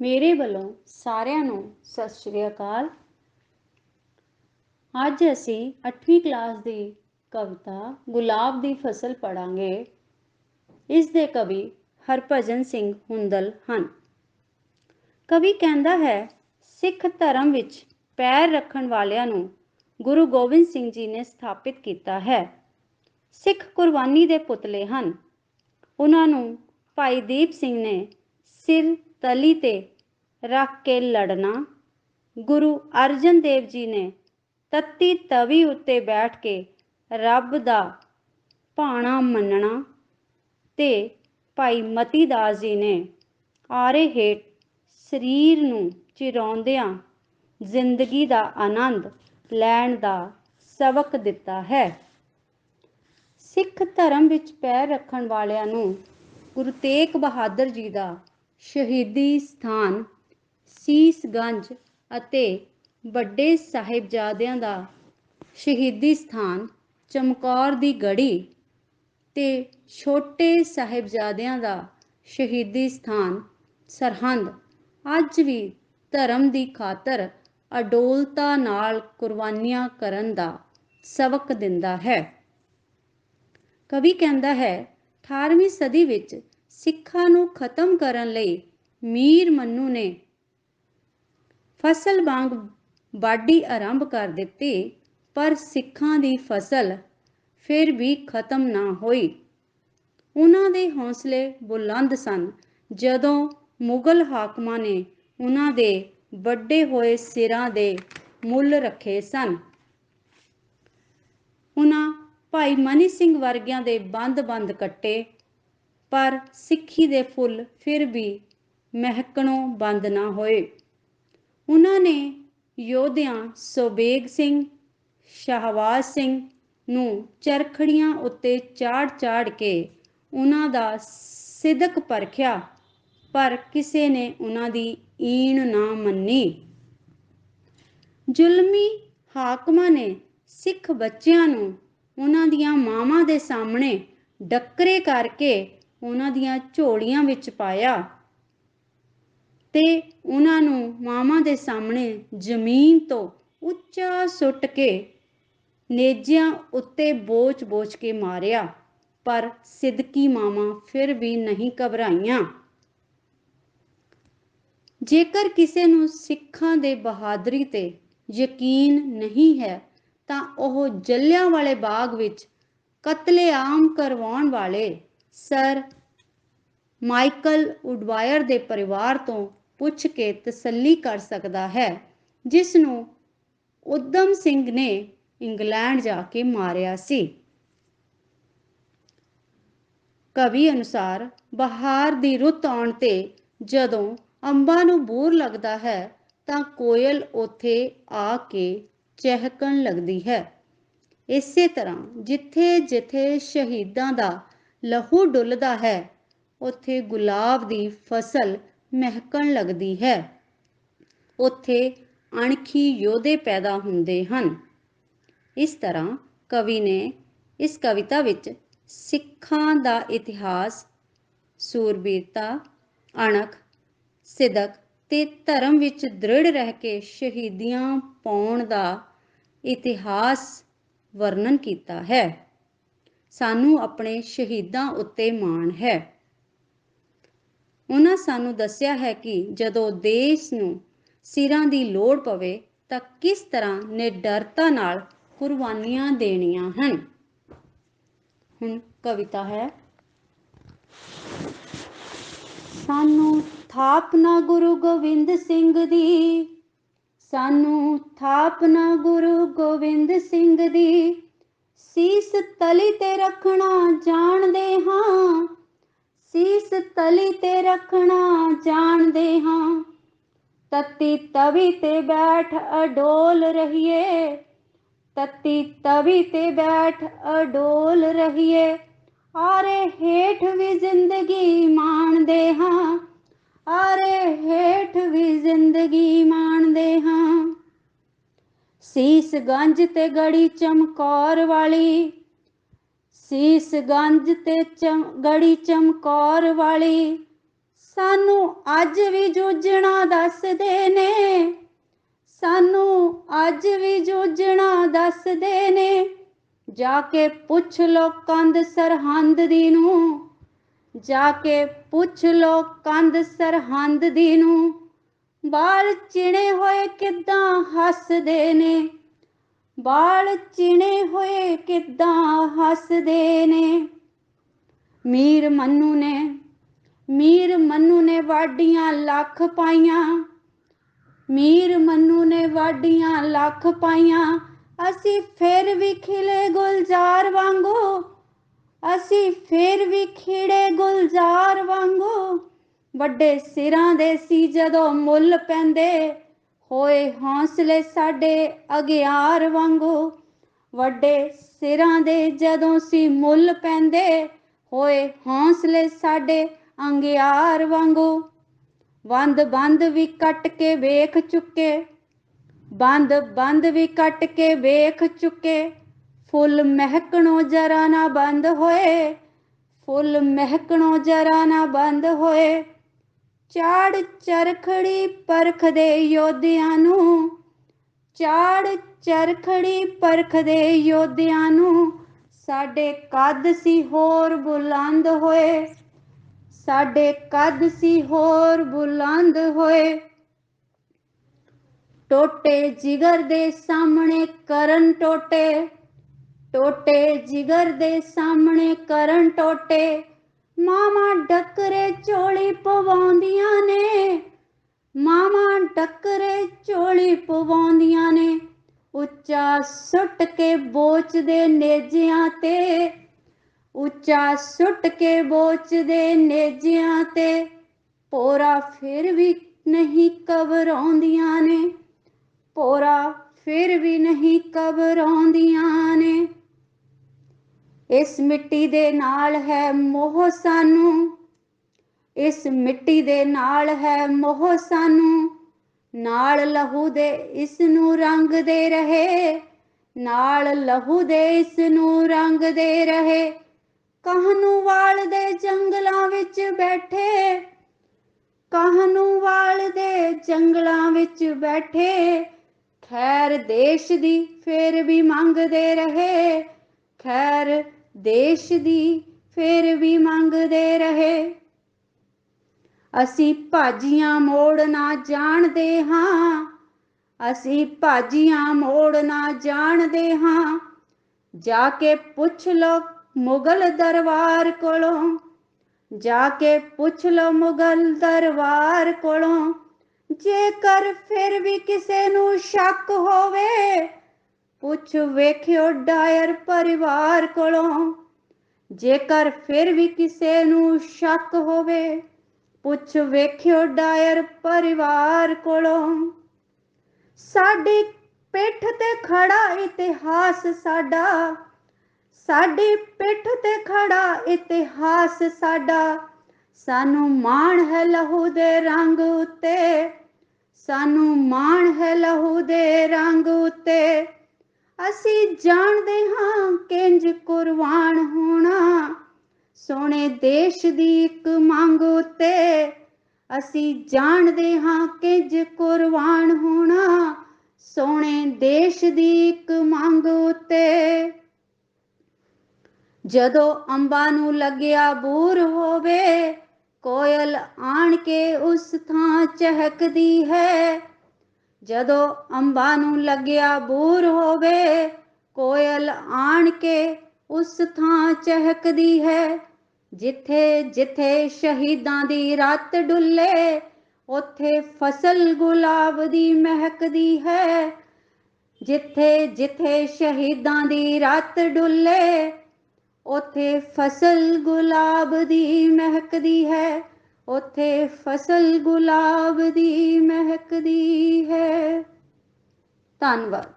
मेरे ਵੱਲੋਂ ਸਾਰਿਆਂ ਨੂੰ ਸਤਿ ਸ਼੍ਰੀ ਅਕਾਲ। ਅੱਜ ਅਸੀਂ 8ਵੀਂ ਕਲਾਸ ਦੀ ਕਵਿਤਾ ਗੁਲਾਬ ਦੀ ਫਸਲ ਪੜ੍ਹਾਂਗੇ। ਇਸ ਦੇ ਕਵੀ ਹਰਭਜਨ ਸਿੰਘ ਹੁੰਦਲ ਹਨ। ਕਵੀ ਕਹਿੰਦਾ ਹੈ, ਸਿੱਖ ਧਰਮ ਵਿੱਚ ਪੈਰ ਰੱਖਣ ਵਾਲਿਆਂ ਨੂੰ ਗੁਰੂ ਗੋਬਿੰਦ ਸਿੰਘ ਜੀ ਨੇ ਸਥਾਪਿਤ ਕੀਤਾ ਹੈ। ਸਿੱਖ ਕੁਰਬਾਨੀ ਦੇ ਪੁਤਲੇ ਹਨ। ਉਹਨਾਂ ਨੂੰ ਭਾਈ ਦੀਪ ਸਿੰਘ ਨੇ ਸਿਰ ਤਲੀ ਤੇ ਰੱਖ ਕੇ ਲੜਨਾ, ਗੁਰੂ ਅਰਜਨ ਦੇਵ ਜੀ ਨੇ ਤੱਤੀ ਤਵੀ ਉੱਤੇ ਬੈਠ ਕੇ ਰੱਬ ਦਾ ਭਾਣਾ ਮੰਨਣਾ ਤੇ ਭਾਈ ਮਤੀ ਦਾਸ ਜੀ ਨੇ ਆਰੇ ਹੇਠ ਸਰੀਰ ਨੂੰ ਚਿਰਾਉਂਦਿਆਂ ਜ਼ਿੰਦਗੀ ਦਾ ਆਨੰਦ ਲੈਣ ਦਾ ਸਬਕ ਦਿੱਤਾ ਹੈ। ਸਿੱਖ ਧਰਮ ਵਿੱਚ ਪੈਰ ਰੱਖਣ ਵਾਲਿਆਂ ਨੂੰ ਗੁਰੂ ਤੇਗ ਬਹਾਦਰ ਜੀ ਦਾ ਸ਼ਹੀਦੀ ਸਥਾਨ ਸੀਸਗੰਜ ਅਤੇ ਵੱਡੇ ਸਾਹਿਬਜ਼ਾਦਿਆਂ ਦਾ ਸ਼ਹੀਦੀ ਸਥਾਨ ਚਮਕੌਰ ਦੀ ਗੜੀ ਤੇ ਛੋਟੇ ਸਾਹਿਬਜ਼ਾਦਿਆਂ ਦਾ ਸ਼ਹੀਦੀ ਸਥਾਨ ਸਰਹੰਦ ਅੱਜ ਵੀ ਧਰਮ ਦੀ ਖਾਤਰ ਅਡੋਲਤਾ ਨਾਲ ਕੁਰਬਾਨੀਆਂ ਕਰਨ ਦਾ ਸਬਕ ਦਿੰਦਾ ਹੈ। ਕਵੀ ਕਹਿੰਦਾ ਹੈ, 18ਵੀਂ ਸਦੀ ਵਿੱਚ ਸਿੱਖਾਂ ਨੂੰ ਖਤਮ ਕਰਨ ਲਈ ਮੀਰ ਮਨੂੰ ਨੇ ਫਸਲ ਵਾਂਗ ਵਾਢੀ ਆਰੰਭ ਕਰ ਦਿੱਤੀ, ਪਰ ਸਿੱਖਾਂ ਦੀ ਫਸਲ ਫਿਰ ਵੀ ਖਤਮ ਨਾ ਹੋਈ। ਉਹਨਾਂ ਦੇ ਹੌਸਲੇ ਬੁਲੰਦ ਸਨ। ਜਦੋਂ ਮੁਗਲ ਹਾਕਮਾਂ ਨੇ ਉਹਨਾਂ ਦੇ ਵੱਡੇ ਹੋਏ ਸਿਰਾਂ ਦੇ ਮੁੱਲ ਰੱਖੇ ਸਨ, ਉਹਨਾਂ ਭਾਈ ਮਨੀ ਸਿੰਘ ਵਰਗਿਆਂ ਦੇ ਬੰਦ ਕੱਟੇ, ਪਰ ਸਿੱਖੀ ਦੇ ਫੁੱਲ ਫਿਰ ਵੀ ਮਹਿਕਣੋਂ ਬੰਦ ਨਾ ਹੋਏ। ਉਹਨਾਂ ਨੇ ਯੋਧਿਆਂ ਸੋਬੇਗ ਸਿੰਘ, ਸ਼ਾਹਬਾਜ਼ ਸਿੰਘ ਨੂੰ ਚਰਖੜੀਆਂ ਉੱਤੇ ਚਾੜ ਕੇ ਉਹਨਾਂ ਦਾ ਸਿਦਕ ਪਰਖਿਆ, ਪਰ ਕਿਸੇ ਨੇ ਉਹਨਾਂ ਦੀ ਈਣ ਨਾ ਮੰਨੀ। ਜ਼ੁਲਮੀ ਹਾਕਮਾਂ ਨੇ ਸਿੱਖ ਬੱਚਿਆਂ ਨੂੰ ਉਹਨਾਂ ਦੀਆਂ ਮਾਵਾਂ ਦੇ ਸਾਹਮਣੇ ਡੱਕਰੇ ਕਰਕੇ ਉਹਨਾਂ ਦੀਆਂ ਝੋਲੀਆਂ ਵਿੱਚ ਪਾਇਆ ਤੇ ਉਹਨਾਂ ਨੂੰ ਮਾਵਾਂ ਦੇ ਸਾਹਮਣੇ ਜ਼ਮੀਨ ਤੋਂ ਉੱਚਾ ਸੁੱਟ ਕੇ ਨੇਜ਼ਿਆਂ ਉੱਤੇ ਬੋਚ ਕੇ ਮਾਰਿਆ, ਪਰ ਸਿਦਕੀ ਮਾਵਾਂ ਫਿਰ ਵੀ ਨਹੀਂ ਘਬਰਾਈਆਂ। ਜੇਕਰ ਕਿਸੇ ਨੂੰ ਸਿੱਖਾਂ ਦੇ ਬਹਾਦਰੀ ਤੇ ਯਕੀਨ ਨਹੀਂ ਹੈ ਤਾਂ ਉਹ ਜਲਿਆਂਵਾਲੇ ਬਾਗ ਵਿੱਚ ਕਤਲੇਆਮ ਕਰਵਾਉਣ ਵਾਲੇ ਸਰ ਮਾਈਕਲ ਉਡਵਾਇਰ ਦੇ ਪਰਿਵਾਰ ਤੋਂ ਪੁੱਛ ਕੇ ਤਸੱਲੀ ਕਰ ਸਕਦਾ ਹੈ, ਜਿਸ ਨੂੰ ਊਧਮ ਸਿੰਘ ਨੇ ਇੰਗਲੈਂਡ ਜਾ ਕੇ ਮਾਰਿਆ ਸੀ। ਕਵੀ ਅਨੁਸਾਰ ਬਹਾਰ ਦੀ ਰੁੱਤ ਆਉਣ ਤੇ ਜਦੋਂ ਅੰਬਾਂ ਨੂੰ ਬੂਰ ਲੱਗਦਾ ਹੈ ਤਾਂ ਕੋਇਲ ਉੱਥੇ ਆ ਕੇ ਚਹਿਕਣ ਲੱਗਦੀ ਹੈ। ਇਸੇ ਤਰ੍ਹਾਂ ਜਿੱਥੇ ਜਿੱਥੇ ਸ਼ਹੀਦਾਂ ਦਾ ਲਹੂ ਡੁੱਲਦਾ ਹੈ, ਉੱਥੇ ਗੁਲਾਬ ਦੀ ਫਸਲ ਮਹਿਕਣ ਲੱਗਦੀ ਹੈ। ਉੱਥੇ ਅਣਖੀ ਯੋਧੇ ਪੈਦਾ ਹੁੰਦੇ ਹਨ। ਇਸ ਤਰ੍ਹਾਂ ਕਵੀ ਨੇ ਇਸ ਕਵਿਤਾ ਵਿੱਚ ਸਿੱਖਾਂ ਦਾ ਇਤਿਹਾਸ, ਸੂਰਬੀਰਤਾ, ਅਣਖ, ਸਿਦਕ ਤੇ ਧਰਮ ਵਿੱਚ ਦ੍ਰਿੜ ਰਹਿ ਕੇ ਸ਼ਹੀਦੀਆਂ ਪਾਉਣ ਦਾ ਇਤਿਹਾਸ ਵਰਣਨ ਕੀਤਾ ਹੈ। ਸਾਨੂੰ ਆਪਣੇ ਸ਼ਹੀਦਾਂ ਉੱਤੇ ਮਾਣ ਹੈ। ਉਹਨਾਂ ਸਾਨੂੰ ਦੱਸਿਆ ਹੈ ਕਿ ਜਦੋਂ ਦੇਸ਼ ਨੂੰ ਸਿਰਾਂ ਦੀ ਲੋੜ ਪਵੇ ਤਾਂ ਕਿਸ ਤਰ੍ਹਾਂ ਨਿਡਰਤਾ ਨਾਲ ਕੁਰਬਾਨੀਆਂ ਦੇਣੀਆਂ ਹਨ। ਹੁਣ ਕਵਿਤਾ ਹੈ। ਸਾਨੂੰ ਥਾਪਨਾ ਗੁਰੂ ਗੋਬਿੰਦ ਸਿੰਘ ਦੀ, ਸਾਨੂੰ ਥਾਪਨਾ ਗੁਰੂ ਗੋਬਿੰਦ ਸਿੰਘ ਦੀ, ਸੀਸ ਤਲੀ ਤੇ ਰੱਖਣਾ ਜਾਣਦੇ ਹਾਂ, ਸੀਸ ਤਲੀ ਤੇ ਰੱਖਣਾ ਜਾਣਦੇ ਹਾਂ। ਤੱਤੀ ਤਵੀ ਤੇ ਬੈਠ ਅਡੋਲ ਰਹੀਏ, ਤੱਤੀ ਤਵੀ ਤੇ ਬੈਠ ਅਡੋਲ ਰਹੀਏ। ਆਰੇ ਹੇਠ ਵੀ ਜ਼ਿੰਦਗੀ ਮਾਣਦੇ ਹਾਂ, ਆਰੇ ਹੇਠ ਵੀ ਜ਼ਿੰਦਗੀ ਮਾਣਦੇ ਹਾਂ। ਸੀਸਗੰਜ ਤੇ ਗੜੀ ਚਮਕੌਰ ਵਾਲੀ, ਸੀਸਗੰਜ ਤੇ ਗੜੀ ਚਮਕੌਰ ਵਾਲੀ, ਸਾਨੂੰ ਅੱਜ ਵੀ ਜੂਝਣਾ दसदे ने, सानू अज भी जूझना दसदे ने। जाके पुछ लो कंध सरहंद दी नू, जाके पुछ लो कंध सरहंद दी नू, बाल चिणे होए किद्दां हसदे ने, बाल चिणे होए किद्दां हसदे ने। मीर मन्नू ने, मीर मन्नू ने वाडियां लख पाइयां, मीर मन्नू ने वाडियां लख पाइयां, असी फिर भी खिले गुलजार वांगू, असी फिर भी खिड़े गुलजार वांगू। वड्डे सिरां दे सी जदों मुੱਲ पैंदे, होए हौसले साडे अगियार वांगू। वड्डे सिरां दे जदों सी मुੱਲ पैंदे, होए हौसले साडे अंगियार वांगू। बंद बंद भी कट के वेख चुके, बंद बंद भी कट के वेख चुके, फुल महकणों जरा ना बंद होए, फुल महकणों जरा ना बंद होए। चाड़ चरखड़ी परखदे योद्धियां नू, चाड़ चरखड़ी परखदे योद्धियां नू, साडे कद सी होर बुलंद होए, साडे कद सी होर बुलंद होए। टोटे जिगर दे सामने करन टोटे, टोटे जिगर दे सामने करन टोटे, मामा डकरे चोली पवांदियां ने, मामा डकरे चोली पवांदियां ने। उच्चा सुट के बोच दे नेजियां ते, उच्चा सुट के बोच दे नेजियां ते, पोरा फिर भी नहीं घबराउंदियां ने, पोरा फिर भी नहीं घबराउंदियां ने। इस मिट्टी दे नाल है मोह सानू, इस मिट्टी दे नाल है मोह सानू, नाल लहू दे इस नू रंग दे रहे, नाल लहू दे इस नू रंग दे रहे। काहनूवाल दे जंगलां विच बैठे, काहनूवाल दे जंगलां विच बैठे, खैर देश दी फिर भी मंगदे रहे, खैर देश दी फिर भी मंगदे रहे। असी भाजियां मोड़ ना जाणदे हां, असी भाजियां मोड़ ना जाणदे हां, जाके पुछ लो मुगल दरबार कोलों, जाके पुछ लो मुगल दरबार कोलों। जेकर फिर भी किसे नू शक होवे, पुछ वेखियो डायर परिवार कोलों, जेकर फिर भी किसे नू शक होवे, पुछ वेखियो डायर परिवार कोलों। साडी पिठ ते खड़ा इतिहास साडा, साडी पिठ ते खड़ा इतिहास साडा, सानू माण है लहू दे रंग उत्ते, सानू माण है लहू दे रंग उत्ते। असी जाणदे हां किंज कुर्बान होना, सोने देश दी इक मंग उत्ते, असी जाणदे हां किंज कुर्बान होना, सोने देश दी इक मंग उत्ते। जदों अंबां नू लग्या बूर होवे, कोयल आण के उस थां चहकदी है, जदों अंबां नू लग्या बूर होवे, कोयल आण के उस थां चहकदी है। जिथे जिथे शहीदां दी रत डुले, उथे फसल गुलाब दी महकदी है, जिथे जिथे शहीदां दी रत डुले, उथे फसल गुलाब दी महकदी है, उथे फसल गुलाब दी महकदी है। धन्नवाद।